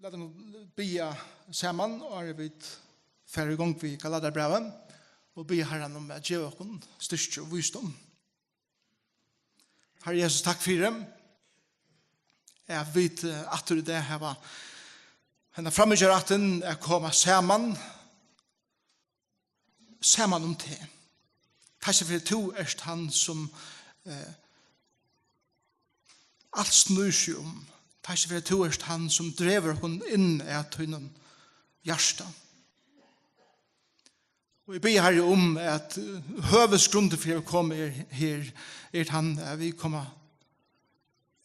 Låt oss be samman och vi färre igång vid Galatiabrævið och be Herren om att ge oss styrke och visdom. Herre Jesus, tack för det. Jag vet att det här var hendan framgöratten att komma samman om det. Tack för att du är han som allt snur sig om. Tack för att du är han som driver hon in i att hon hjärsta. Och vi ber Herre om att hövesgrunden för att komma här är han att vi kommer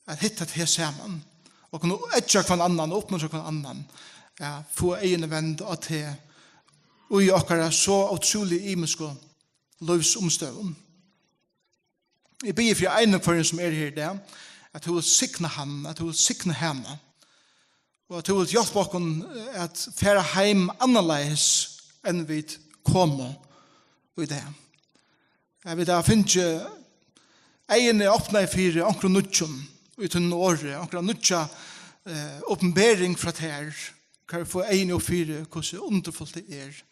att hitta det samman och kunna ätja kvann annan och uppmuntra kvann annan få egen vänd att det och i åkara så otroligt imensko livsomstøven. Vi ber för en för som är här där att du vill sikna han, att du vill sikna henne och att du vill hjälpa oss att fära hem annorledes än vi kommer i det. Jag vet att finns egen öppna i fyra ankra nutjon utan året, ankra nutja uppenbering för att här kan vi få egen och fyra hur underfullt det är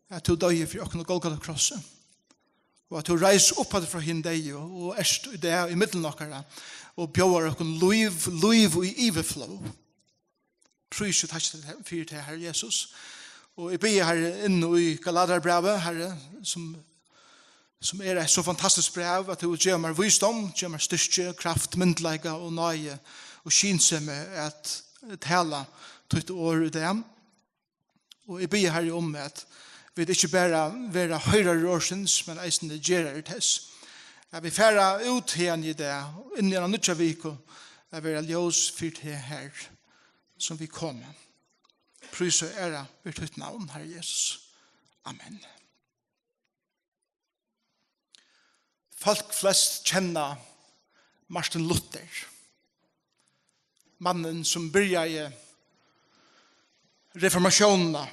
att du döjer för att kunna Golgata krossen och att du reiser upp att från hin dig och erst i det i mittelnockara och bjöar och liv i överflow. Pris och tack för det här Jesus. Och jag ber Herre in i Galatiabrævið, Herre, som är ett så fantastiskt brev att du vill ge mig visdom, ge mig styrke, kraft, myndlägga och nöje och skinsämme att tala till år i det. Och jag ber Herre om att vi inte bara vara höjra rörsens, men eisen det gerar tess. Att vi färra ut här i det, in i en nyttja viko, att vi ljus för det här som vi kommer. Pris och ära vid ditt navn, Herre Jesus. Amen. Folk flest känner Martin Luther. Mannen som började i reformationerna.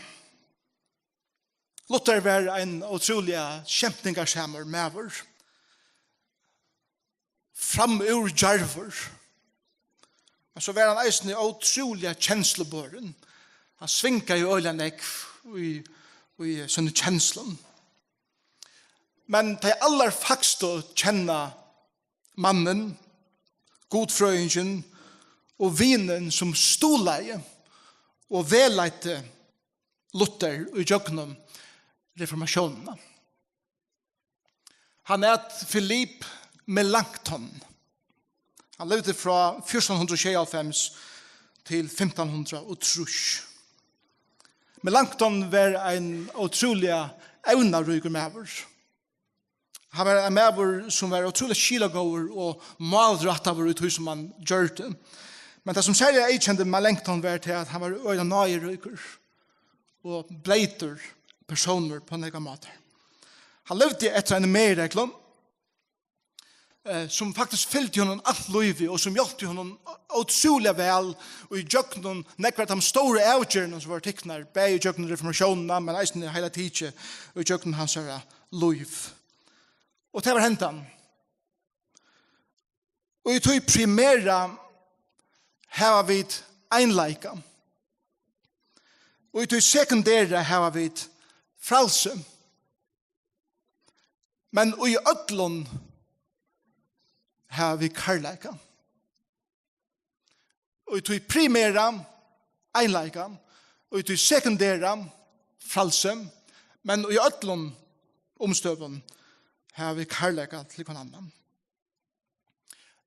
Luther var en otroliga kämpningarsammer mäver. Framur djärvor. Men så var han eisen i otroliga känslobören. Han svinkar i öljandäck i sånne känslan. Men de allra faksta känna mannen, godfröjningen och vinen som ståleie och välleite Luther i Jógvan reformationerna. Han är Philip Melanchthon. Han levde från 1425 till 1503. Melanchthon var en otroliga evnaryker mäver. Han var en mäver som var otroligt kilagåver och malrattaver ut hur som man gjorde. Men det som särskilt jag kände Melanchthon var till att han var öjda nöjeryker och blejter personer på några matar. Han levde efter en medregler som faktiskt fyllde honom allt liv och som hjälpte honom otroligt väl och i Jógvan nekvar de stora avgörande som var tecknar bär i Jógvan reformationerna men eisen hela tiden och i Jógvan hans liv. Och det var Hendan. Och i tog primära har vi einleika. Och i tog sekundära har vi Frælsi. Men i ödlon har vi kärleika. Og i tog primära einleika, og i tog sekundära Frælsi, men i ödlon omstøven har vi kärleika til hver annan.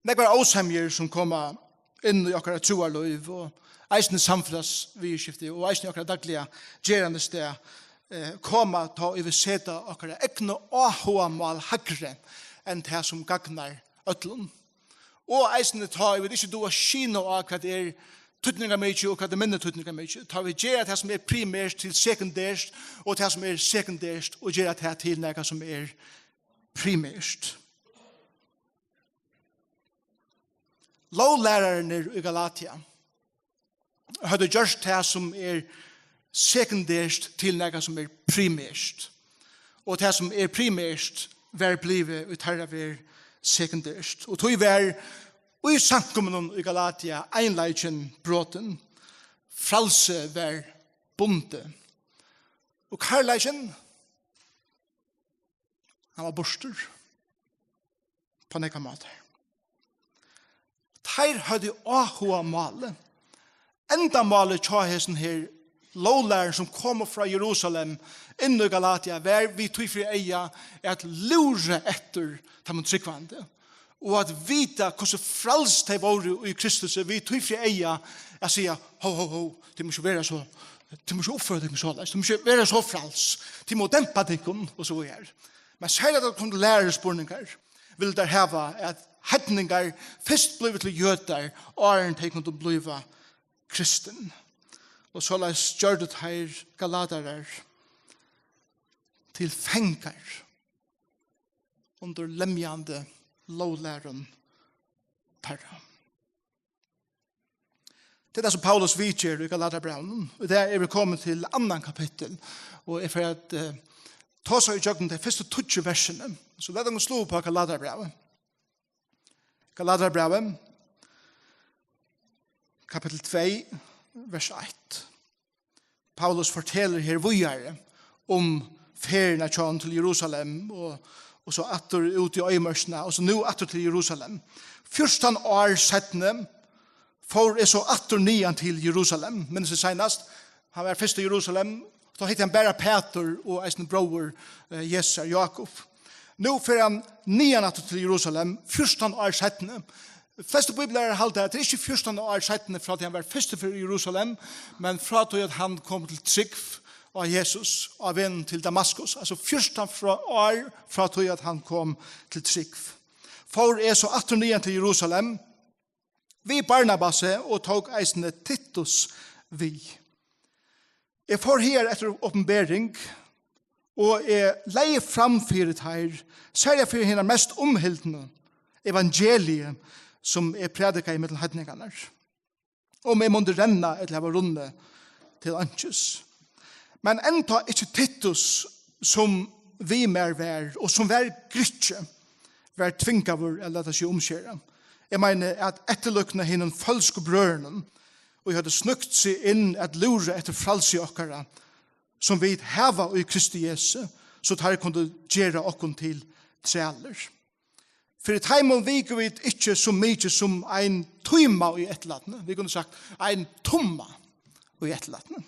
Det var åsamger som kommer inn i akkurat troarliv og eisen samfunnsvirskiftet og eisen i akkurat dagliga gerande sted komma ta över sätta akkurat ekne ahoamal hagre enn det som gagnar ötlun. Og eisen ta vi ikke do skino av hva det er tutninga mykje og hva det er minne tutninga mykje. Ta vi gjerra det som er primært til sekundærst og det som er sekundærst og gjerra det til noe som er primært. Lovlærerne i Galatia hadde gjort det som er sekundærst til noe som er primært. Og det som er primært var blivet ut her av sekundærst. Og tog var Og i sankummen i Galatia, einleikjen bråten, frælse var bonde. Og karleikjen, han var borster på nekka måter. Teir hadde ahua male. Enda male tjahesen her, lovlæren som kommer fra Jerusalem, inn i Galatia, var vi tog fri eia at lure etter de tryggvande. Og at vita hvordan frelst de var i Kristus, vi tog fri eia at sier, ho, det må ikke være så, det må ikke oppføre deg så, det må ikke være så frels, det må dempa deg, og så er. Men særlig at det kom til lærerspurningar, vil der hava at hedningar først blivit til jøder, og er en teikn til å bliva kristen. Og så la gjør det her galatarer til fengar under lemjande lovlæren terra. Det er det som Paulus vidger i Galatiabrævið, og der er vi kommet til annan kapittel, og er for at ta seg i jøkken de første 20 versene. Så la dem slå på Galatiabrævið. Galatiabrævið, kapittel 2, vers 1. Paulus forteller her vujare ferien av kjøen til Jerusalem, og så atter ut i øymørsene, og så nå atter til Jerusalem. 14 år settene, for så atter nian til Jerusalem, minnes det senast, han var først i Jerusalem, da hittet han bare Peter og eisen bror Jesu Jakob. Nå får han nian atter til Jerusalem, 14 år settene. Fleste bibler halter at det er ikke 14 år settene fra at han var først for Jerusalem, men fra at han kom til trygg av Jesus og vennen til Damaskus. Altså 14 år fra at han kom til trygg. For så 18 til Jerusalem, vi Barnabas og tog eisende Titus vi. Jeg får her etter åpenbering, og jeg leier framfyrir her, særlig for henne mest omhildende evangeliet som er predika i mittel hedningarna. Og med måtte renna et leva runde til anses. Men enda ikke Titus som vi mer vær, og som vær grytje, vær tvingavur eller leta seg omskjera. Jeg mener at etterløkna hinnen falske brøren, og jeg hadde snukt seg inn at lure etter frælsi okkara, som vi heva i Kristi Jesu, så tar jeg kunne gjøre okkon til trealer. For i teimen viker vi ikke så mye som en tøyma i etterlatene. Vi kunne sagt en tomma i etterlatene.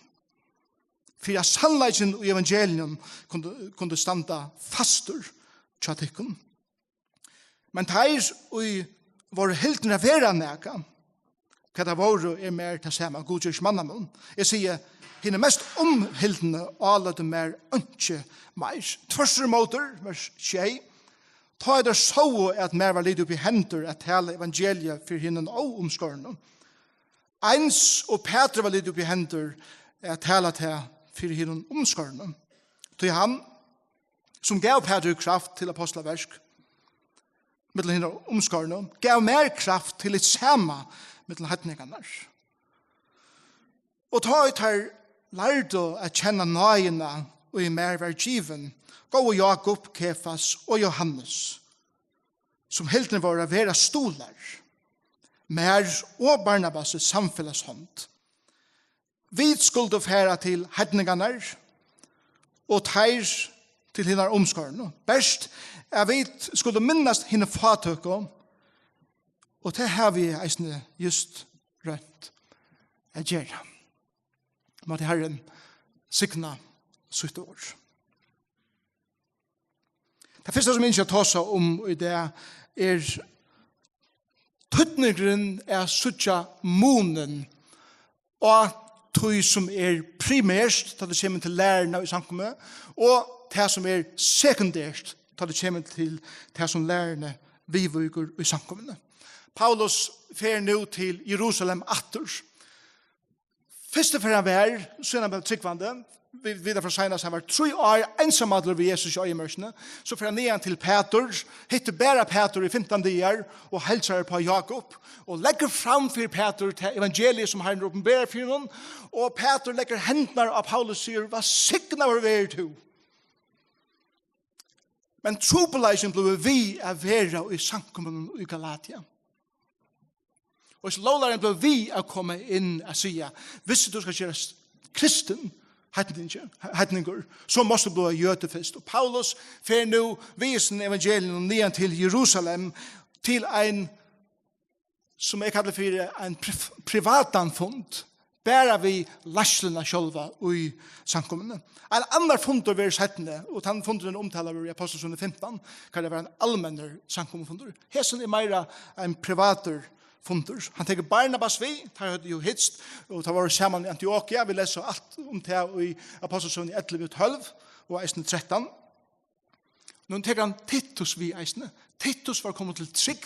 For jeg sannleggen i evangelien kunne standa fastur tjatikken. Men teir og våre heltene vera neka, hva det våre mer til samme godgjørs mannamun. Jeg sier, henne mest omhildende alle de mer ønske meir. Tversemoter, vers 6, ta er det så at mer var litt opp i hender at hele evangeliet for henne og omskårene. Eins og Petra var litt opp i hender at hele til for henne omskårene. Til han som gav Petra kraft til apostlaversk mittel henne omskårene, gav mer kraft til et samme mittel hedningene. Og ta ut her lærte å kjenne nøyene og i mer verdgiven, gå og Jakob, Kefas og Johannes, som heltene var å være stoler, mer og Barnabas samfelleshånd. Vi skulle fære til hedningene og teir til henne omskårene. Best er vi skulle minnes henne fatøkke, og det har vi eisende just rønt å gjøre. Måtte Herren sikna sitt ord. Det første som jeg tar seg om i det er tøtningren er suttja monen og tøy som er primært da det kommer til lærerne i samkommet og det som er sekundært da det kommer til det som lærerne vivuger i samkommet. Paulus fer nå til Jerusalem atter. Første for han var, så er han ble tryggvande, videre fra senest, han var 3 år ensamadler ved Jesus i øyemørsene, så får han ned til Peter, hittar bare Peter i 15 dager, og helser på Jakob, og legger fram for Peter til evangeliet som han åpenberer for noen, og Peter legger hendene av Paulus sier, hva signa var vi to? Men trobeleisen ble vi av vera i samkommen i Galatia. Og så lovlaren ble vi å komme inn og si, hvis du skal gjøre kristen, heitninger, så måste du bli jøde først. Og Paulus fer nu visen evangelien ned til Jerusalem, til en, som jeg kallar for en privatanfund, bare vi lasslene sjølva i samkommene. En annen funder vi settende, og den funderen omtaler vi i Apostelsund 15, kan det være en allmenner samkommefunder. Hesen meira en privater funder. Han tenker Barnabas vi, der hadde jo hitst, og det var sammen i Antioquia, vi leser alt om det i Apostelsund 11-12, og eisne 13. Nå tenker han Titus vi eisne. Titus var kommet til trygg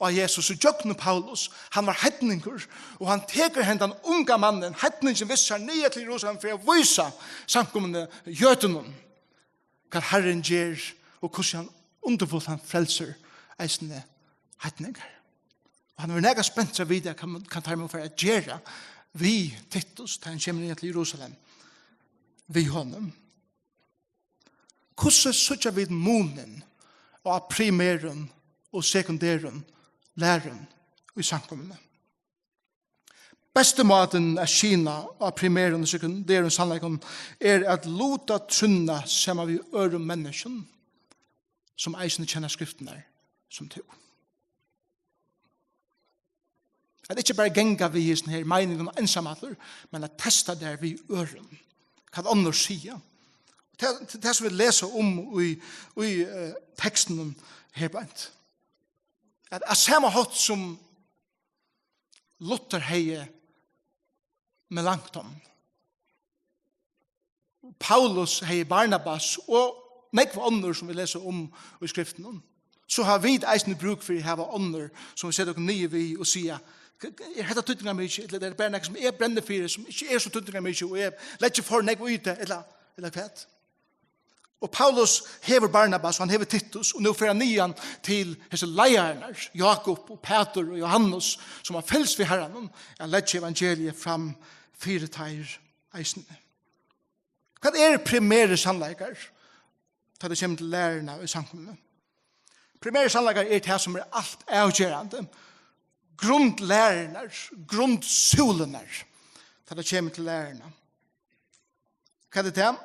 av Jesus og Jøkken og Paulus. Han var hedninger, og han teker hendan unga mannen, hedningen visser nye til Jerusalem for å vise samkommende jødenen hva Herren gjør, og hvordan han underfullt han frelser eisende hedninger. Og han var nega spent seg videre kan ta med for å gjøre vi Titus til han kommer nye til Jerusalem vi honom. Hvordan sørger vi munen av primæren og sekundæren læren i samkommende? Beste måten er skina av primæren og sekundæren sannleggen at lota trunna sammen vi øren mennesken som eisende kjenner skriften som to. At ikke bare genga vi i sånne her meningen og ensamheter, men at testa der vi øren. Hva andre sier. Det som vi leser om i teksten her blant. At samme hatt som Luther heier med langt om. Paulus heier Barnabas og nekva ånder som vi leser om i skriften. Så har vi eisende bruk for å ha ånder som vi ser dere nye vi og sier dette tydninga mykje, eller det bare nek som brenner for som ikke så tydninga mykje, og lett ikke for nek ute, eller kvett. Og Paulus hever Barnabas, og han hever Titus, og nå fører han nyan til hese leierne, Jakob og Peter og Johannes, som har fælst ved Herren, og lett evangeliet fram 4 teir eisene. Hva primære sannleikar, da det kommer til lærerne i samkommene? Primære sannleikar det som alt avgjørende, grundlærerne, grundsolene, da det kommer til lærerne. Hva det til?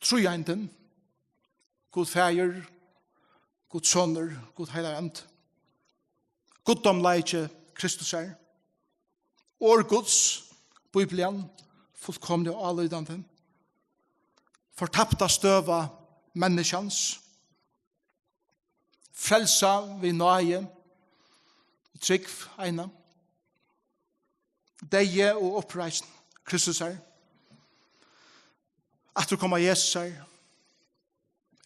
Trojanden, God fæger, God sønner, God heilarand, goddomleitje Kristus Guds, Bibelen, fullkomlig og allydande, fortapta støva menneskjans, frelsa vi nøye, trygg eina, deie og oppreisen Kristus at du kommer Jesus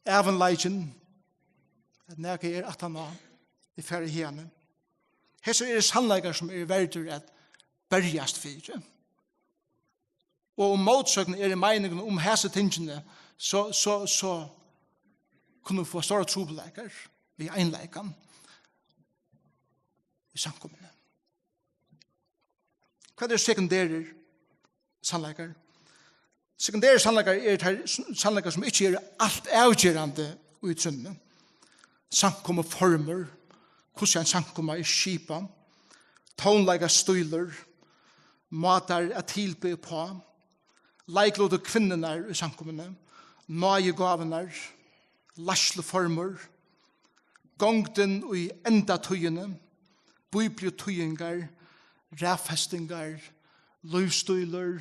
evenleisen, at nærke at han i færre hjerne. Hese sannleikar som verdur at berjast fyrir. Og om motsøkene i meningen om hese tingene, så kunne vi få større trobeleikar ved einleikan i samkommende. Hva sekundære sannleikar? Sekundære sannleikar sannleikar som ikke alt avgjørende utsynnende. Samkommer former, hvordan samkommer skipa, tonleikar støyler, matar at tilby på, leiklåde kvinnenar i samkommene, nøye gavenar, lasle former, gongden i enda tøyene, bibliotøyengar, rævfestingar, løvstøyler,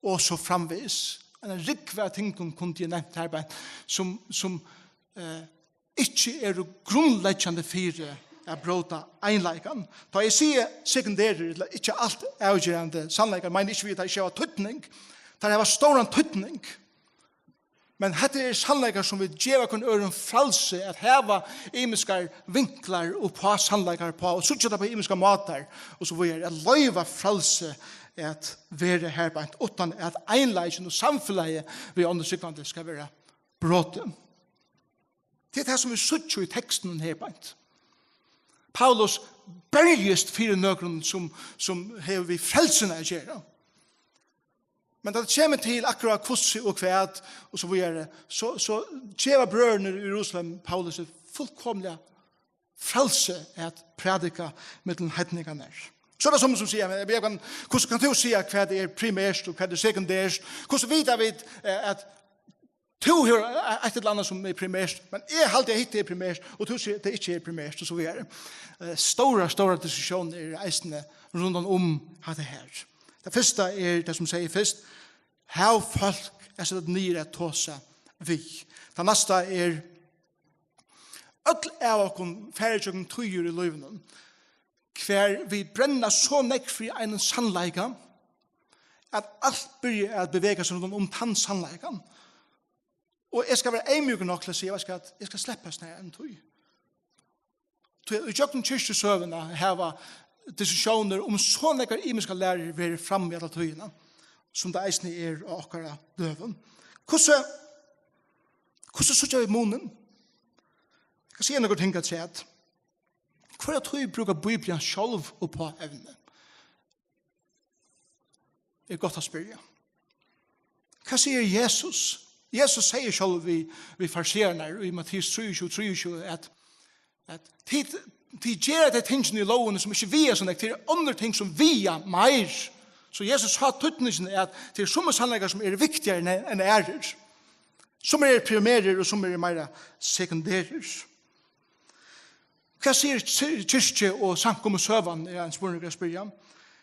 og så framvis. En rikve ting kunne jeg nevnt her, som ikke grunnleggjande fire av bråta einleikan. Da jeg sier sekundærer, ikke alt avgjørende sannleikan, men ikke vi at det ikke var tøytning, det var stor tøytning. Men dette sannleikar som vi gjør kun øren frælsi, at heva imiskar vinklar og på sannleikar på, og suttja det på imiskar matar, og så vil jeg løyva frælsi at være herbeint, utan at einleisen og samfunnet vi undersykvande skal være bråten. Det det som vi suttja i teksten herbeint. Paulus bergist fire nøgrun som hever vi frelsene å gjøre. Men da det kommer til akkurat kvossi og kvæt, og så videre, så gjør brødrene i Jerusalem Paulus fullkomlig frælsi at predika mittel heidningarna. Så det som sier, hvordan kan du si hva det primært og hva det sekundært? Hvordan vet vi at du har et eller annet som primært, men jeg halte jeg ikke primært, og du sier det ikke primært, og så videre. Store diskusjoner eisende rundt hva det her. Det første det som sier først, how folk så det nye tåsa vi. Det neste öll av okkur færgjøkken tøyer i løyvenen, hver vi brenner så nekk for en sannleika, at alt byrjar at bevega seg rundt tann sannleikan. Og jeg skal være eimjøkken nok til å si at jeg skal slippe snær en tøy. I jøkken kyrkjesøvene heva diskusjoner så nekkar imiska lærer være fram i alle tøyene, som det eisne og okkara døven. Hvordan sutja vi munnen? Jeg skal si noe ting at seg hva tøy brukar Bibelen sjálv på evne? Det godt å spørre. Hva sier Jesus? Jesus sier sjálv vi farserene i Matteus 23 at de gjør det tingene i loven som ikke vi sånn, det andre ting som vi meir. Så Jesus sa tøytningen at det somme sannleggere som viktigere enn ærer. Som primärer og som mer sekundærer. Hva sier kyrkje og samkom og søvann en spørning jeg spør om?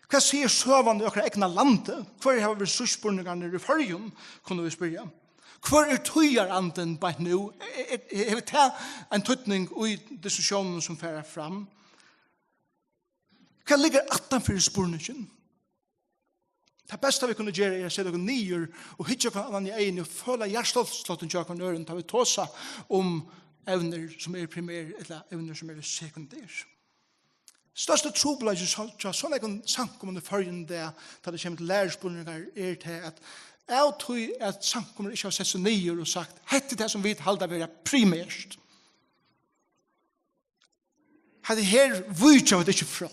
Hva sier søvann i okra egna landet? Hvor har vi spørningene i fargen, kunne vi spør om? Hvor tøyer anden bare nå? Jeg vil ta en tøytning i diskusjonen som fører fram. Hva ligger attenfor spørningen? Det beste vi kunne gjøre å se dere nyer og hitte dere annan i egen og føle hjertslåtten til dere nøren da vi tåsa om evner som primær eller evner som sekundær. Største trobladje sånn en samkommende fargen der da det kommer til lærerspurninger til at jeg tror at samkommende ikke har sett seg nyer og sagt hette det som vi halda være primært. Hette her vujtja vi ikke fra.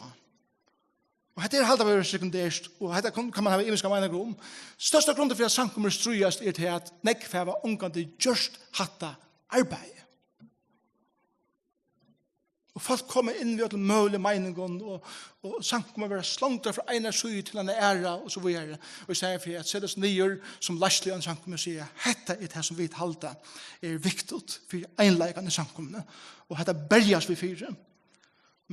Og dette halda være sekundært, og dette kan man ha imiska meninger om. Største grunnen for at samkommer strøyast til at nekfæva ungande just hatta arbeid. Og folk kommer inn ved til møle meningen, og samkommer være slångt fra ene søy til en æra, og så videre. Og i stedet for at settes nyer, som Leslie og samkommer sier, dette det som vi halda viktig for einleikene samkommene, og dette bergas vi fire.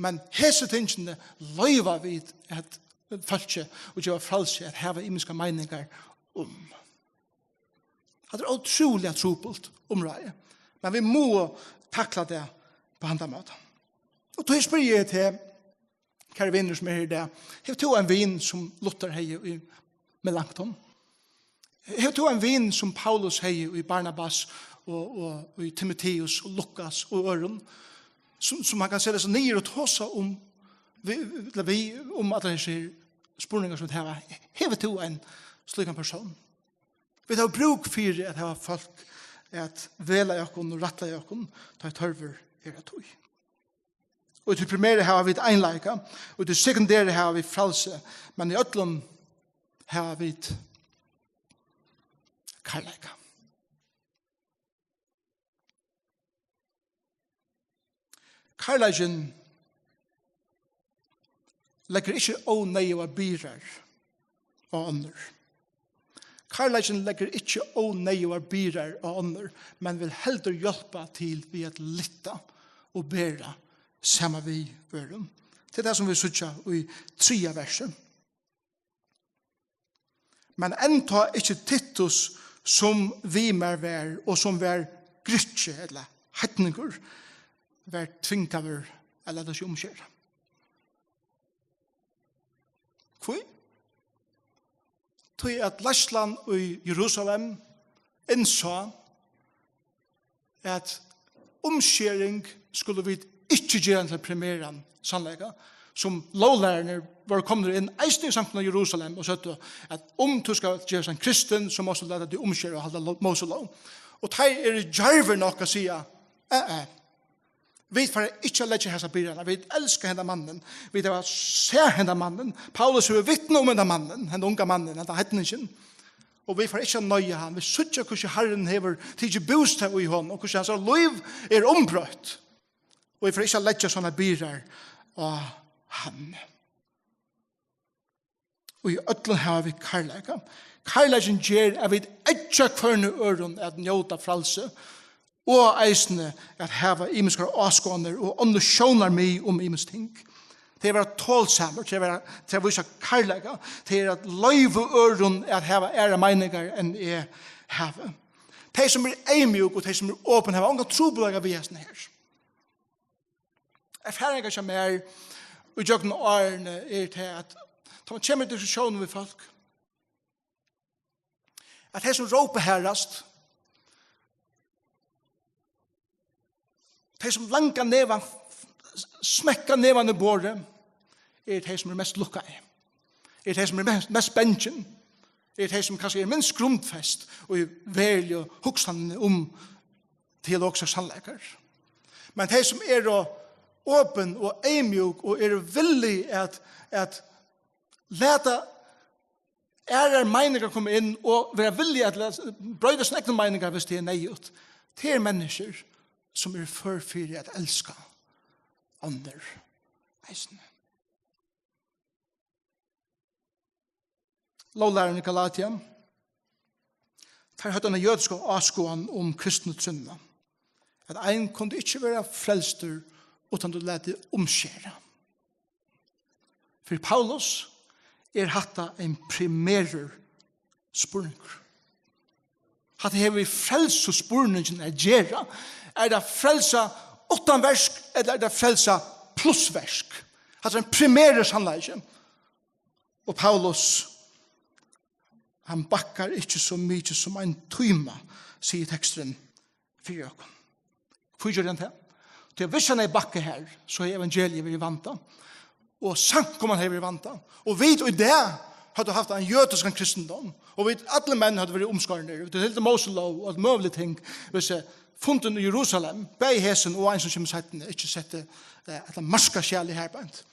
Men hese tingene løyva vi at falske og gjøre frælsi at heva imiska meningar om. Det utrolig trupult område, men vi må takla det på andre måter. Og då spør jeg til kjære vinner som her i dag, jeg tog en vin som Luther hei i Melanchthon. Jeg tog en vin som Paulus hei i Barnabas og i Timotheus og Lukas og Øren, som man kan se det så nyer og tåsa om at det er spurninger som det her. Hever to en slik person. Vi har bruk for at det var folk at vela jokken og rattla jokken ta i tørver her at tog. Og til primære har vi einleika, og til sekundære har vi frælse, men i øtlom har vi kærleika. Kærleiken legger ikke ånøye og byrer og ånder. Kærleiken legger ikke ånøye og byrer og ånder, men vil heller hjelpe til ved at lytte og bære sammen vi øren. Det det som vi sier i 3 verset. Men enta ikke Titus som vi mer vær, og som vær grytje, eller hettninger, vær tvinkaver, eller det ikke omkjør. Hvor? Tog at Læsland i Jerusalem innså at omkjøring skulle vi ikke gjøre til primæren sannlega, som lovlærerne var kommet inn eisen i samfunnet av Jerusalem og søtte at du skal gjøre en kristen, så må du lade deg omkjøre og holde Moselov. Og det djarver nok å si vi får ikke legge hese byrene, vi elsker henne mannen, vi ser henne mannen, Paulus er vittne om henne mannen, henne unga mannen, henne hettningen, og vi får ikke nøye han, vi sykker hvordan Herren hever tidlig bostad i hånden, og hvordan hans liv ombrøtt. Og jeg får ikke legge sånne byrer av han. Og i ødelen har vi karlæga. Karlægen gjør at vi ikke kvarne øren at njóta frælse, og eisene at hava imiskar avskåner og undersjonar mig imis ting. Det er å være tålsamer, det er å vise karlæga, det er at løyve øren at hava ære meninger enn jeg hava. De som eimjuk og de som åpen hava unga trobelaga vi hesten her. Erfaringar som og jøkken årene til at da man kommer til diskusjonen med folk, at de som råper herrast, de som langar nevan, smekka nevan i båret, de som mest lukka i. De som mest spensjen. De som kanskje minst grundfest og velj og hugsan til også sannleikar. Men de som åpen og eimjuk og villig at leta meninger komme inn og være villig at brøyde sin egne meninger hvis det nøyut. Det mennesker som førfyrir at elska andre eisene. Lovlæreren i Galatia tar høyt denne jødiske avskåen om kristne trynna. At ein kunne ikke være frelster utan du lette omskjære. For Paulus hatta en primerer spurninger. Hatta hever vi frelse og spurningen gjerra. Det frelsa utan versk, eller det frelsa pluss versk? Hatta en primerer sannleggje. Og Paulus han bakkar ikke så mye som en tøyma, sier teksten for jøkken. Hvor gjør han det? Til hvis han bakke her, så evangeliet vært vanta. Og sank kom han vært vanta. Og vi og det hadde haft en jødisk kristendom. Og vi alle menn hadde vært omskårende. Det er helt Moselov og et møvelig ting. Hvis funten i Jerusalem, bei hesen og en som kommer settene, ikke sette et marska sjæl i herbeint.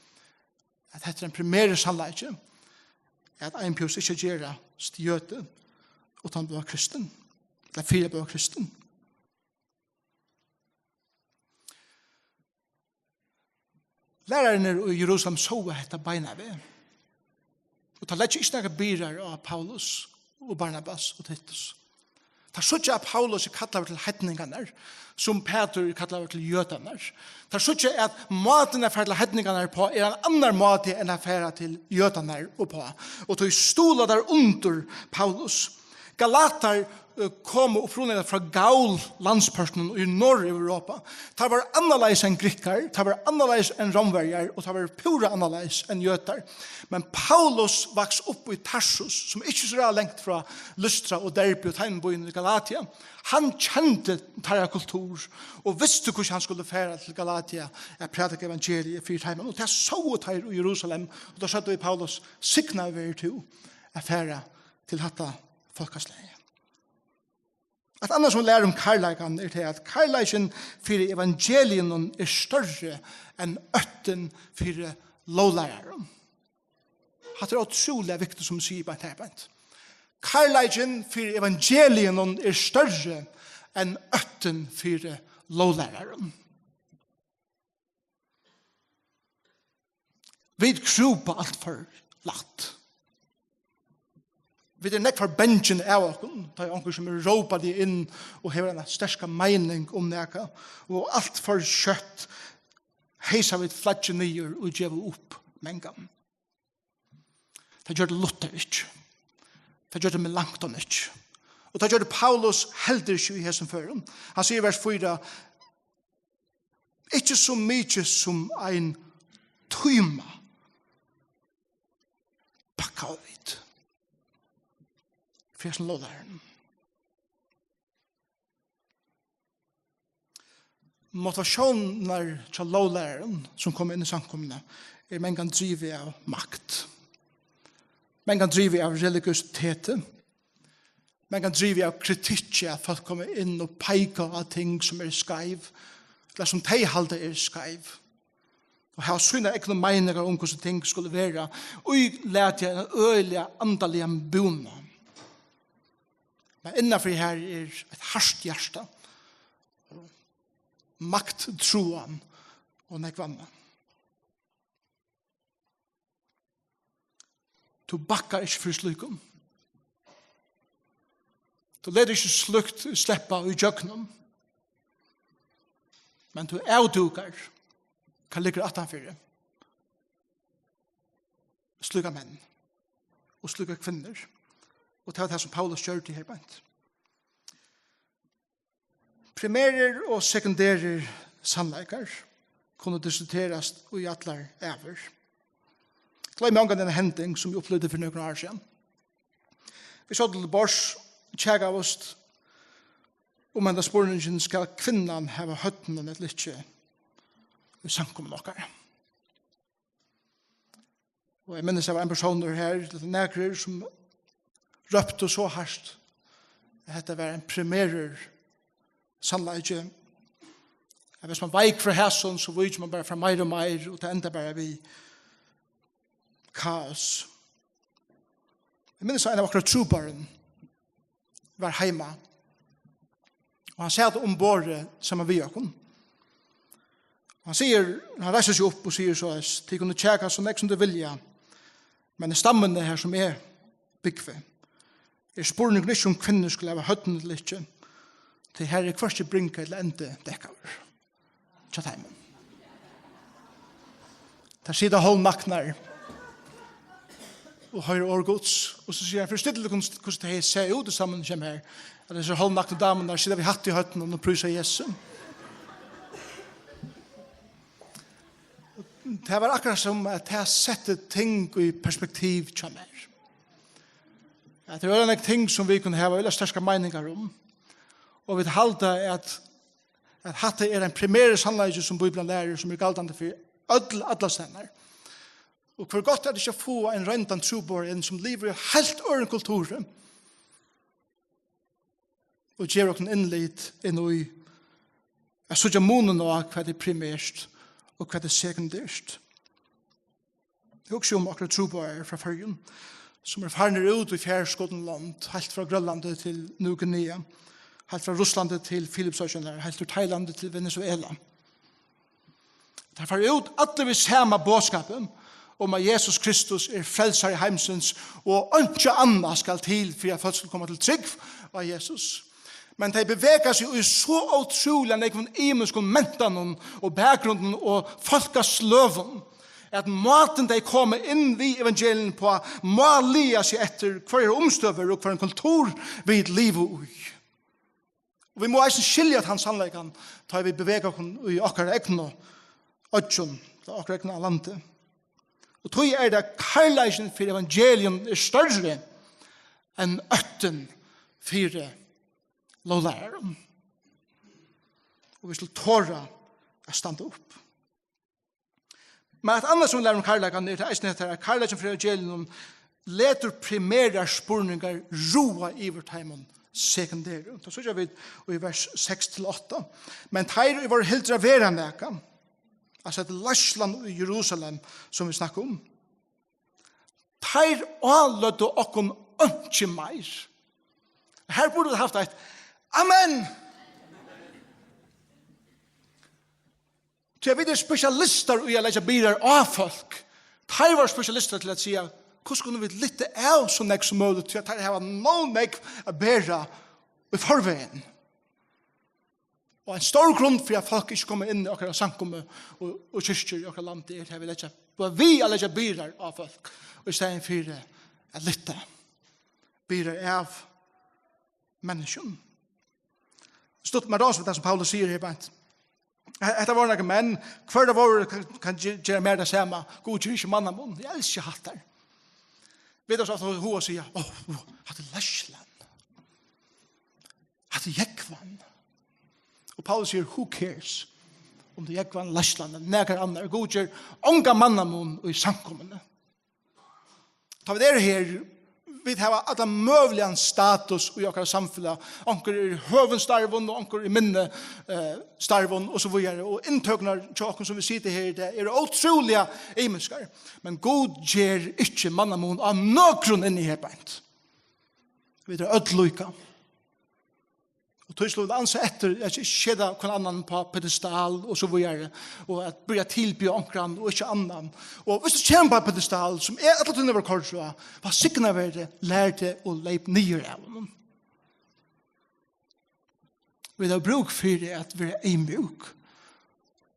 At dette en primære sannleggje. At ein pjus ikke gjøre stjøte utan du var kristen. Eller fire du var kristen. Lærerne i Jerusalem så dette beina ved. Og ta lett ikke noen byrer av Paulus og Barnabas og Titus. Ta så ikke at Paulus kallar til hedningene, som Peter kallar til jødene. Ta så ikke at maten til hedningene på en annan måte enn til jødene på. Og tog stola der under Paulus. Galater kom opprunnet fra Gaul landspersonen i Nord-Europa. Det var annerledes enn grikkar, det var annerledes enn romverjar, og det var pura annerledes enn jøtar. Men Paulus vaks opp i Tarsus, som ikke så lengt fra Lystra og Derby og tegnbyen i Galatia. Han kjente tarra kultur, og visste hvordan han skulle fære til Galatia, jeg prædike evangeliet for heimen. Og det så tar i Jerusalem, og da satt vi Paulus signa over til å fære til hatta folkesleie. At annars som lærer om karlægen til at karlægen for evangelien større enn øtten for lovlæreren. Det utrolig viktig som sier på et arbeid. Karlægen for evangelien større enn øtten for lovlæreren. Vi tror på alt for latt. Vi nekk for benchen av okken, da er onker som råpa de inn og hever en sterska mening om neka, og alt for kjøtt heisa vi flatje nyer og djeva opp mengan. Det gjør det Luther ikke. Det gjør det Melanchthon ikke. Og det gjør det Paulus heldur ikke i hessen føren. Han sier i vers 4, ikke så mykje som ein tøyma pakka av vidt. For som lovlæreren. Motivasjoner til lovlæreren som kommer inn i samkomne man kan drive av makt. Man kan drive av religiøsitet. Man kan drive av kritikk at folk kommer inn og peker av ting som skeiv, eller som de halder skeiv. Og har sånne ekne meninger om hvordan ting skulle være, og lærte en øyelig andalig bona. Men innenfor her et hardt hjerte, makttroen, og nekvanna. Du bakkar ikke for slukum. Du leder ikke slukt sleppa i jøknum. Men du avdukar hva ligger atanfyrir. Sluka menn og sluka kvinner. Og det var det som Paulus gjør til her bænt. Primärer og sekundærer sannleikar kunne diskuteras i allar æver. Glöm mig den Hendan som vi upplevde för några år sedan. Vi såg till bors, tjäga av oss om den spårningen ska kvinnan ha hötten ett litet i samkommen åkare. Och jag minns det var en person här, lite näkrar, som röpte så hårt att det var en primärer sannleik. Hvis man veik fra hæsson, så vet man bare fra mer og mer, og det ender bare vi kaos. Jeg minnes en av akkurat trobaren var heima, og han sier ombord sammen vi akkurat. Han reiser seg opp og sier så, de kunne tjekka så nek som de vilja, men stammene her som byggve, spurningen ikke om kvinner skulle ha høtten eller ikke, til her kvart brinka eller ende dekkaver. Tjataimen. Der sitter hållnaknar og høyre årgods, og så sier han, forstiller du hvordan det ser ut sammen som her, at disse hållnakne damene sitter vi hatt i høtten og prysa Jesu. Det var akkurat som at jeg setter ting i perspektiv som her. At det var en ting som vi kunne ha veldig sterske meninger om, og vi halda at hatt en primære sannleik som Bibelen lærer, som galtande for alle stener. Og hvor godt det ikke å få en røntan trobor inn som lever i helt øren kultur, og gjør oss innlitt inn i jeg så ikke månen av hva det primært og hva det sekundært. Det er også om akkurat trobor fra Førjen, som farner ut i fjærskottenland, helt fra Grønlandet til New-Guinea, helt fra Russland til Filipsøsjoner, helt fra Thailand til Venezuela. Det farer ut alle vi samme bådskapen om at Jesus Kristus frelser i heimsens, og ikke annet skal til for at folk skal komme til trygg av Jesus. Men de beveger seg i så utrolig enn jeg imensk om mentanen og bakgrunnen og folkesløven, at maten de kommer inn i evangelien på må lia seg etter hver omstøver og hver en kultur vi livet i. Og vi må eisen skilja at hans sannleikan tar vi beveger oss i akkurat egna ødjon, akkurat egna landet. Og tog det karlæsen for evangelien større enn øtten for lovlæren. Og vi skal tåre å stande opp. Men et annet som vi lærer om karlæken til eisen heter at karlæsen for evangelien leter primære spurningar roa i vårt heimen sekundære. Da så vi i vers 6-8. Men teir i vår hildra veraneka, altså et Larsland i Jerusalem som vi snakker om, teir anlødde okkon ønske meir. Her burde det haft et Amen! Så jeg vet spesialister i å legge biler av folk. Teir var spesialister til å si hvordan kunne vi litt av så nek som mulig til at det var noen nek å bære i forveien. Og en stor grunn for at folk ikke kommer inn i akkurat samkommet og kyrkjer i akkurat landet er at vi legger biler av folk og i stedet for at litt biler av mennesken. Stått med oss det som Paulus sier her bænt. Etter var noen menn, hver det var kan gjøre mer det samme. God gjør ikke mannamån. Jeg elsker hatt der. Vet oss at hun sier, hatt det Larsland. Hatt det Jógvan. Og Paulus sier, who cares? Om det Jógvan, Larsland, nekker andre. God gjør unga mannamån i samkommende. Ta vi det her, vi har alla möjliga status i våra samhälle. Onker i hövenstarvon och onker i minne starvon och så vidare. Och intögnar tjocken som vi sitter här, det är otroliga imenskar. Men God ger inte mannamon av någon in i här bänt. Vi är ödlöjka. Og tog slå ansa etter at skjedda hver annan på pedestal og så videre, og at börja tilby omkran og ikke annan. Og hvis du kjenner på pedestal, som alle tunne var korsua, var sikkerne verre, lærte og leip nye av honom. Vi har bruk for at vi er mjuk,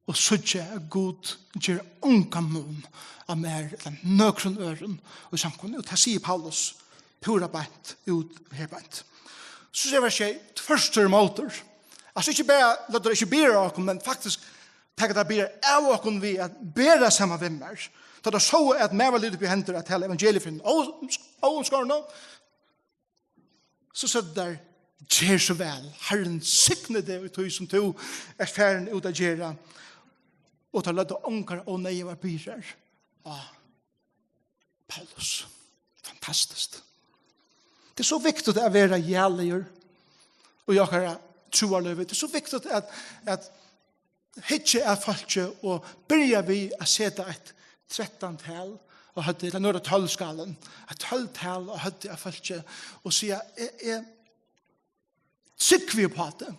og suttje er god, gjør ungan mun av mer enn nøkron øren og samkunn. Og det sier Paulus, pura beint, ut her beint. Så ser vi ikke første måter. Altså ikke bare, låt det ikke bære oss, men faktisk tenker det bære av oss vi at bære sammen vimmer. Da det så at mer var litt på henter at hele evangeliefinn, og skår nå, så sier det der, gjør så vel, Herren signe det ut som to er ferden ut av gjøre, og ta lødde ånger og nøye var bærer. Paulus, fantastisk. Det er så viktigt att vara gärliga och jag har troarlövet. Det är så viktigt att hitcha är falske och börja vi att sätta ett 13-tal och hade det några 12-skalen. Ett 12-tal och hade det falske och säga tycker vi på det.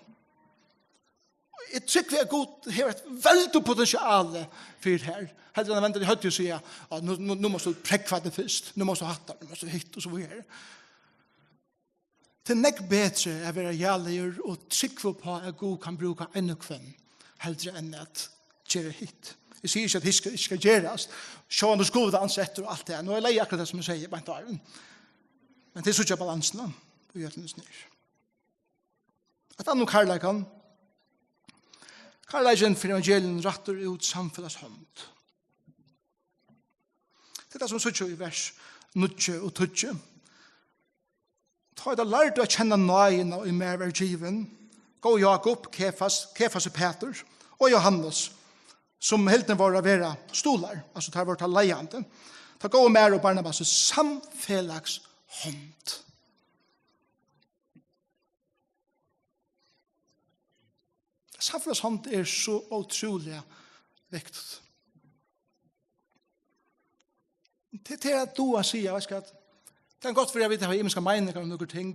Jag tycker vi är god här ett väldigt potential för det här. Hade han väntat hade ju säga nu måste du präkva det först. Nu måste du hatta, nu måste du hitta och så vidare. Det er bedre å være gjerlig og trykke på at Gud kan bruke enda kvann heldre enn at gjøre hit. Jeg sier ikke at det ikke skal gjøres. Se om du skulle ansetter og alt det. Nå er jeg lei akkurat det som jeg sier på en dag. Men det er så ikke balansen på gjøtlenes nær. At han og Karlaken for evangelien retter ut samfunnets hånd. Det er det som sier i vers 9 og 20. Ta det lærte å kjenne nøyen og i mer vergiven. Gå Jakob, Kefas og Peter, og Johannes, som helten var å være stolar, altså ta vårt leiande. Ta gå mer og Barnabas samfellags hånd. Samfellags hånd er så utrolig viktig. Det er at du har sier, jeg vet at det er godt for jeg vet at vi har meninger om noen ting.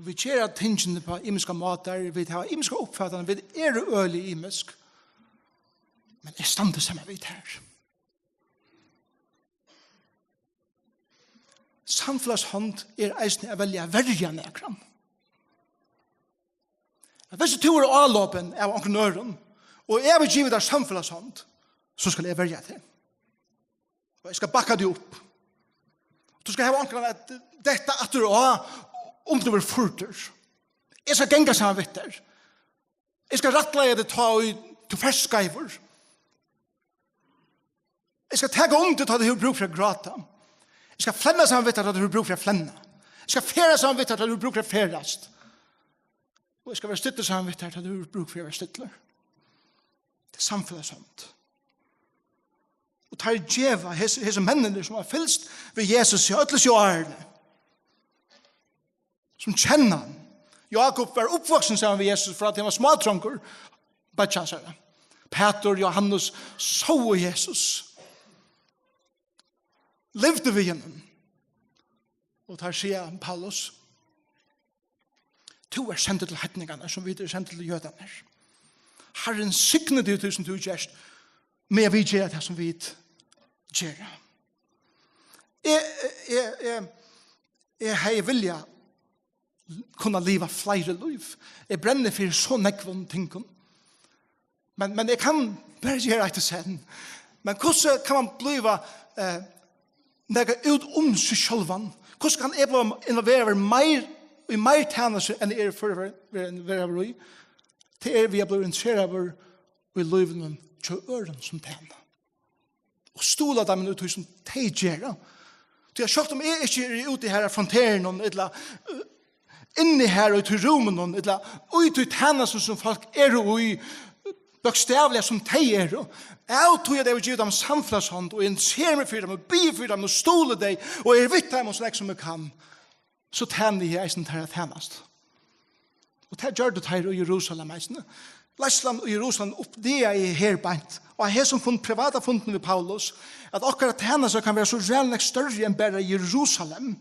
Vi kjører tingene på imiske måter. Vi har imiske oppfattene. Vi er øyelig imisk. Men jeg stander sammen vidt her. Samfunnshånd er eisende å velge verja nekran. Hvis du er avlåpen av entreprenøren, og jeg vil give deg samfunnshånd, så skal jeg verja det. Og jeg skal bakka det opp. Du skal ha ankeren at dette at du om du vil furter. Jeg skal genga sammen vitt der. Jeg skal rattleie det ta til ferskaiver. Jeg skal tagge til ta det du bruk for å gråta. Jeg skal flenna sammen vitt der ta det du bruk for å flenna. Jeg skal færa sammen vitt der ta det du bruk for å færast. Og jeg skal være stytter sammen vitt der ta det du bruk for å være stytter. Det er samfunnet sånt. Og tar djeva, hese mennene som har fylst ved Jesus i øtles jo ærene. Som kjenner han. Jakob var oppvoksen sammen ved Jesus for at han var smaltronker. Peter, Johannes så Jesus. Levde ved gjennom. Og tar sier Paulus. To er sendt til hetningene som vi er sendt til jødene. Herren signe det ut som du gjerst. Men vi gjør det som vi gjør. Jeg har vilja kunna leva flere liv. Jeg brenner for så nekvån ting. Men jeg kan bare gjøre etter sen. Men hvordan kan man bliva nega ut seg sjølvan? Hvordan kan jeg bli involvere i mer tjeneste enn jeg for å være i? Til vi har blitt interessert over i livet til øren som tjener. Og stola dem ut som de gjør. Så jeg har om jeg ikke er ute her av fronteren, eller inne her og til rommen, eller ut til tjenesten som folk er i, bokstavliga som de er. Jeg tror jeg det vil gi dem samfunnshånd, og jeg ser meg for dem, og byr for dem, og stoler dem, og jeg vet dem, og så lenge som jeg kan. Så tjener jeg eisen til å tjenest. Og det gjør det her i Jerusalem eisen. Leisland og Jerusalem opp det er her beint. Og jeg har som funnet private funnet ved Paulus, at akkurat tjenester kan være så reellig større enn bare Jerusalem.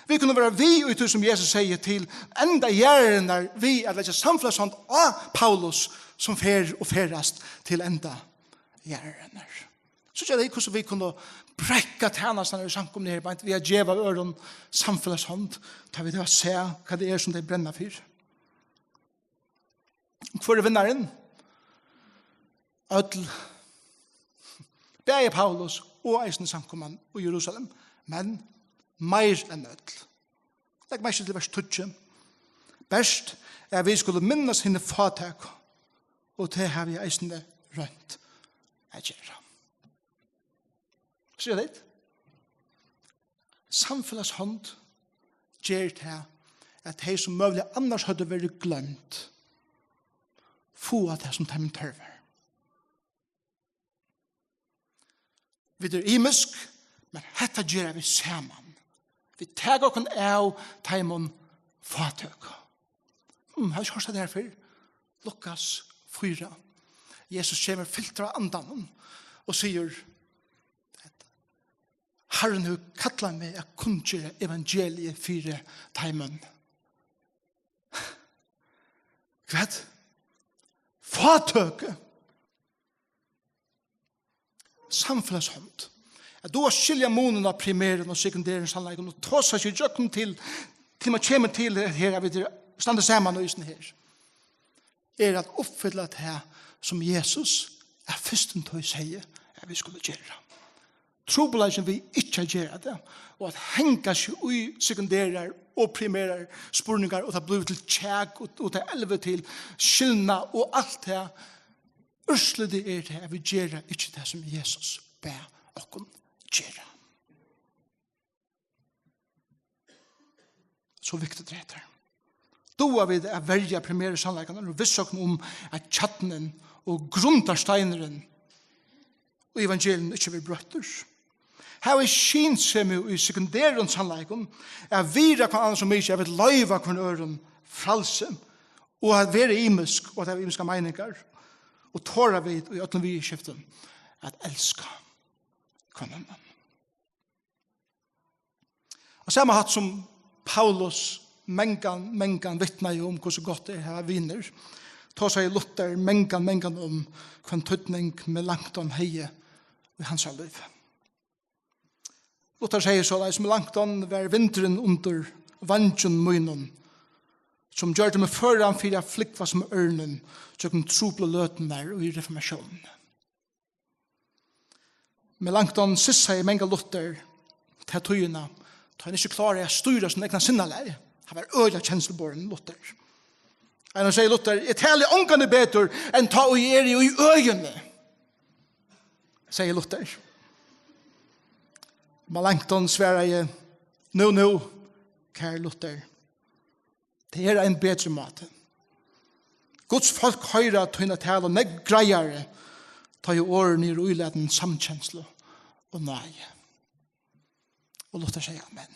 Vi kunne være vi ut som Jesus sier til enda gjerne vi er ikke samfunnshånd av Paulus som fer og ferast til enda gjerne. Så er det hvordan vi kunne brekka tjenestene i samkomne her, vi har djeva øren samfunnshånd, tar vi til å se hva det er som det brenner for. Hvor er vinnaren? Ødel. Begge Paulus og eisen samkomman i Jerusalem, men mer enn ødel. Legg meg ikke til vers 20. Best er vi skulle minnes henne fatak, og det har vi eisen rønt å gjøre. Så er det. Samfunnshånd gjør det at de som mulig annars hadde vært glemt, få at det som tar min tørver. Vi er imisk, men dette gjør vi sammen. Vi tar oss av teimen fatøk. Har du hørt det her før? Lukas 4. Jesus kommer filtra andan og sier at Herren har kallet meg å kunngjøre evangeliet 4 teimen. Hva? Fatøk. Samfunnshånd. At du har skilja månen av primæren og sekundæren sannleggen og ta seg ikke jøkken til man kommer til her av det stande sammen og isen her. Er at oppfylle det som Jesus er førsten til å si at vi skulle gjøre. Trobelagen vi ikke gjøre det og at henga seg i sekundærer og primærer spurningar og det blir til tjekk og det elver til skilna og alt det Ørsle det er det at vi gjør ikke det som Jesus ber oss gjøre. Så viktig det er. Da er vi det å velge primære sannleggene og visse oss om at tjattenen og grunnsteineren og evangelien ikke vil brøttes. Her er skinsemi i sekundæren sannleggene er vira hva annet som ikke er ved løyva hva øren frælse og at være imisk og at det er imiske meninger og tåra vid og ötlun vi i skiften at elska kvannan. Og samme hatt som Paulus mengan vittnar jo om hvordan godt det er vinner, ta seg Luther mengan om hva tøtning med langt om heie i hans liv. Luther sier så at med langt om var vinteren under vantjen munnen som gjør det med foran for å flikva som ørnen, så kan troble løten der og i reformasjonen. Med langt om sissa i menga Luther til tøyene, da han ikke klarer å styre sin egna sinnelære. Han var øyla kjenselborren Luther. Han sier Luther, jeg taler ångane betur enn ta og gjøre i øyene, sier Luther. Med langt om svære jeg, nå, kjære Luther, det er en bedre måte. Guds folk høyre at hun taler og negg greiere tar jo årene i uileden samkjensle og nei. Og Luther sier amen.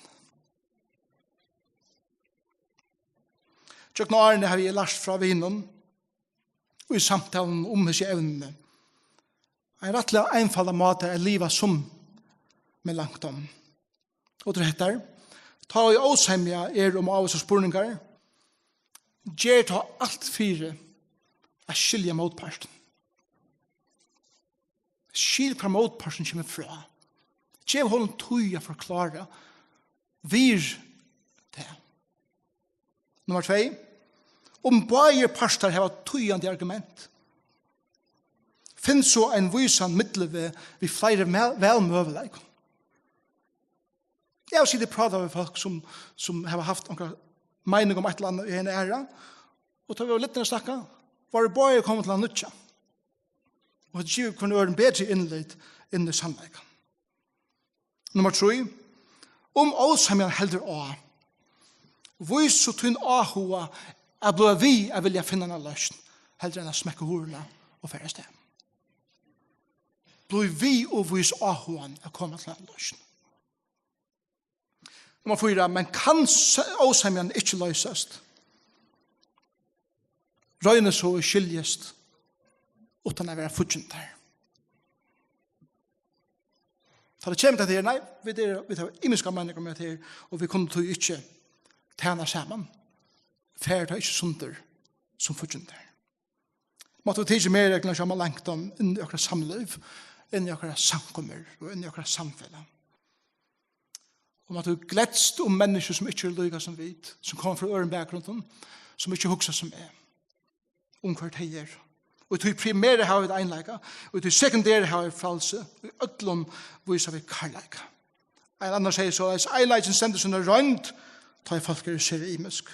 Tjøkken årene har vi lært fra vinen og i samtalen om hos evnene. En rettelig einfallet måte er livet som med langt om. Og det heter, ta i åsemja om av oss spurningar, gjør ta alt fire å skilje motparten. Skil hva motparten kommer fra. Gjør hånden tog å forklare. Vir det. Nummer 2. Om bare parter har tøyende argument, finnes så en vysan midler ved flere velmøveleg. Jeg har sikkert pratet med folk som har haft noen mening om et eller annet i en æra, og da vi var litt å snakke, var det bare kommet til å nødja. Og det gjør kunne være en bedre innleid inn i sannleiken. Nummer 3. Om åsamjan heldur å, vis så tunn ahoa er blå vi er vilja finna en løsning, heldur enn å smekke horna og færre sted. Blå vi og vis ahoan er kommet til en løsning. Nummer 4, men kan åsamjan ikke løsast? Røyne så skiljest utan å være fortjent her. Ta det kommer til det, nei, vi tar imiska mennesker med det, og vi kunne tog ikke tjene sammen. Færd er ikke sunder som fortjenter. Måtte vi tige mer regler som har lengt om inn i akkurat samliv, inn i akkurat samkommer og inn i akkurat samfunnet. Og måtte vi gledst om mennesker som ikke er lyga som vid, som kommer fra øren bakgrunnen, som ikke hugsa som er, om hver teier. Og vi primære har vi et einleika, og vi sekundære har vi frælse, og i ødlom viser vi karleika. En annan sier så, at einleiken stender sånne rønt, tar folk er ser imisk.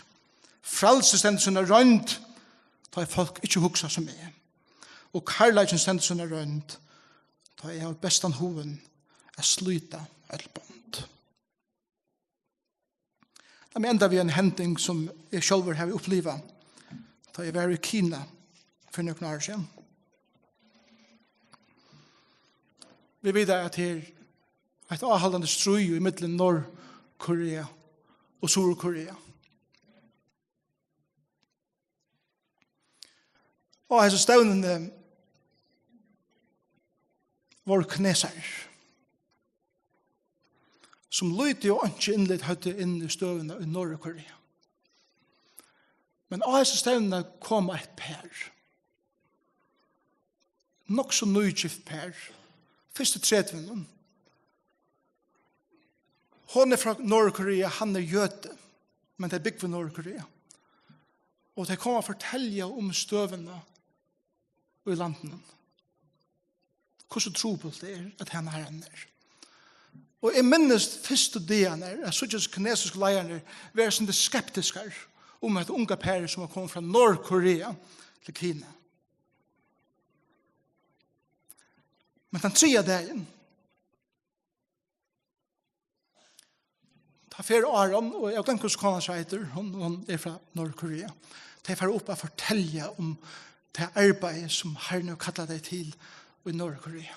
Frælse stender sånne rønt, tar folk ikke hugsa som er. Og karleiken stender sånne rønt, tar jeg av bestan hoven, er sluta et bond. Da vi enda vi en hending som jeg selv har opplivet, da jeg var i Kina for noen år siden. Vi vet at det er et avholdende strøy i middelen Nord-Korea og Sur-Korea. Og disse stevnene var kineser, som lydde og ikke innlitt høyde inn i støvene i Nord-Korea. Men av disse stevnene kom et pær. Nok så nøygift pær. Første tredvinnen. Hon er fra Nord-Korea, han er jøde, men det er bygd for Nord-Korea. Og det kommer å fortelle om støvene i landene. Hvordan trobult det er at han er. Og jeg minnes første dagen at sånne kinesiske leierne var sånne skeptiske om et unge pære som har kommet fra Nord-Korea til Kina. Men den tredje dagen, ta flere åren, og jeg glemte hvordan kona seg heter, hun er fra Nord-Korea, de får opp og fortelle om det arbeidet som Herren har kallet deg til i Nord-Korea.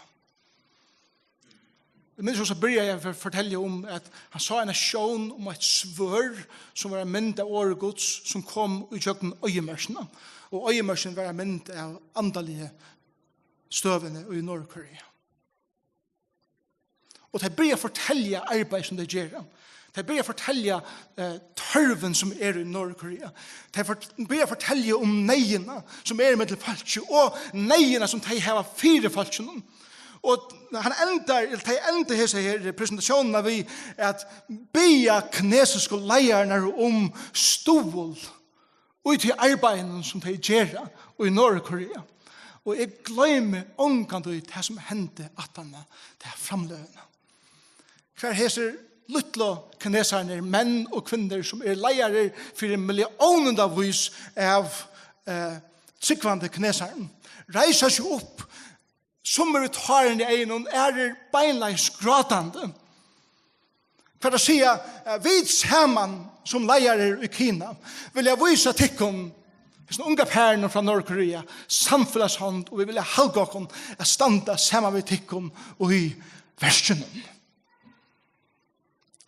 Jeg minns også börjar jeg å fortelle om at han sa en sjån om et svør som var en mynd av åregods som kom i kjøkken øyemørsene. Og øyemørsene var en mynd av andalige støvene i Nord-Korea. Og de börjar fortelle arbeid som de gjør. De börjar fortelle tørven som er i Nord-Korea. De börjar fortelle om neiene som er i middelfallet, og neiene som de har fire falskene. Og han ender her presentasjonen av vi at bya kinesiske leierne om stål og til arbeidene som de gjør i Nord-Korea. Og jeg glemmer omkant ut det som hendte at han er framløvende. Hver heser luttlo kineserne, menn og kvinner som er leiere for millionendavis av tryggvande kineserne, reiser seg opp som er utharen i egen er beinleis gråtande. For å si vi sammen som leiere i Kina vil jeg vise tikkum som unga pærene fra Nord-Korea samfunnshånd, og vi vil halga okkom å standa sammen med tikkum og i versjonen.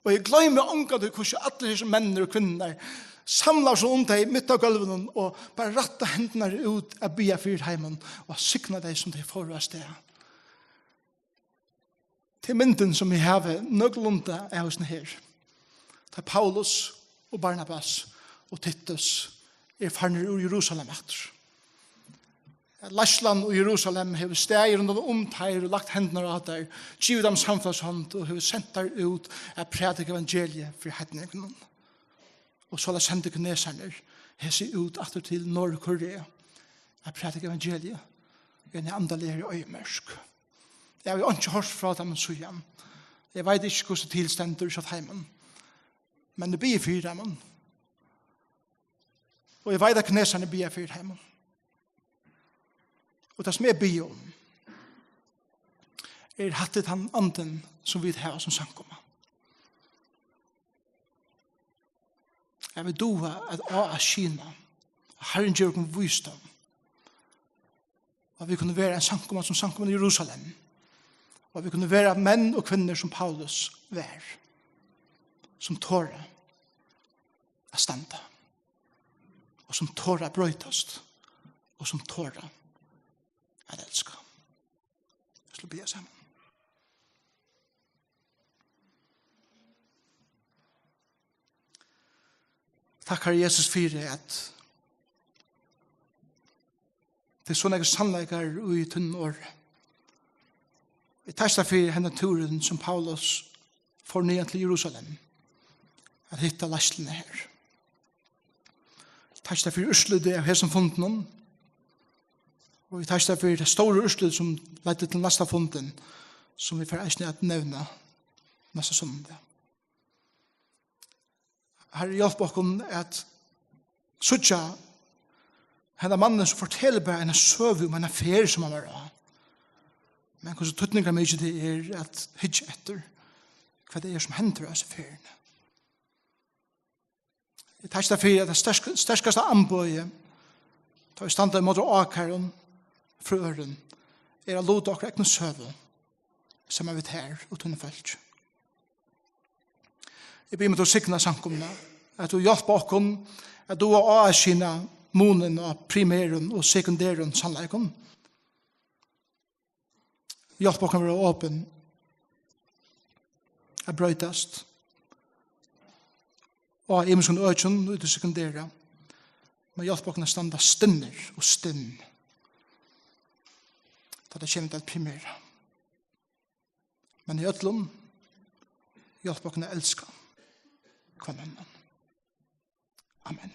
Og jeg glemmer omgått hvordan alle disse mennene og kvinner samlar seg om deg midt av gulven og bare ratta hendene ut av bya fyrheimen og sykna deg som de får av sted. Til mynden som vi har nøglunda er hos den her. Det er Paulus og Barnabas og Titus er farner ur Jerusalem etter. Lasland og Jerusalem har steg rundt om teir og lagt hendene av der, givet dem samfellshånd og har sendt der ut av predik evangeliet for hedningene. Og så la sende kineserne hese ut atter til Nord-Korea av predik evangeliet i en andalige øyemørsk. Jeg har ikke hørt fra dem så igjen. Jeg vet ikke hvordan tilstender satt heimen. Men det blir fyrt heimen. Og jeg vet at kineserne blir fyrt heimen. Og det som jeg ber om er hattet han anden som vi har som sankommer. Jeg vil doa at av Kina Herren gjør om visdom og vi kunne være en sankommer som sankommer i Jerusalem og vi kunne være menn og kvinner som Paulus var som tårer å standa og som tårer å brøytast og som tårer at elska. Jeg skal be sammen. takkar Jesus for at det sånne sannleikar i tunn år. Vi takkar for henne turen som Paulus får ned til Jerusalem at hitta lastlene her. Vi takkar for ursludet av hesson funden og vi takkar for det store ursludet som leidde til neste funden som vi får eisne at nevna neste søndag. Herre, hjelp oss at suttja henne mannen som forteller bare en søv om en affære som han var av. Men hvordan tøtninger mye det at hitje etter hva det som hender av affærene. Jeg tar ikke for at det sterkeste anbøye tar i stand til mot åkeren frøren å låte dere ikke søv som er vidt her og tunne felt. Jeg ber meg til å sikne samkomne, at du hjelper oss, at du har avskynnet monen og primæren og sekundæren sannleiken. Hjelp oss å være åpen, at brøytast, og i min øyne ut til sekundære, men hjelp oss å standa stinner og stinn, da det kommer til primære. Men i ødlom, hjelp oss å elske hverandre. Amen.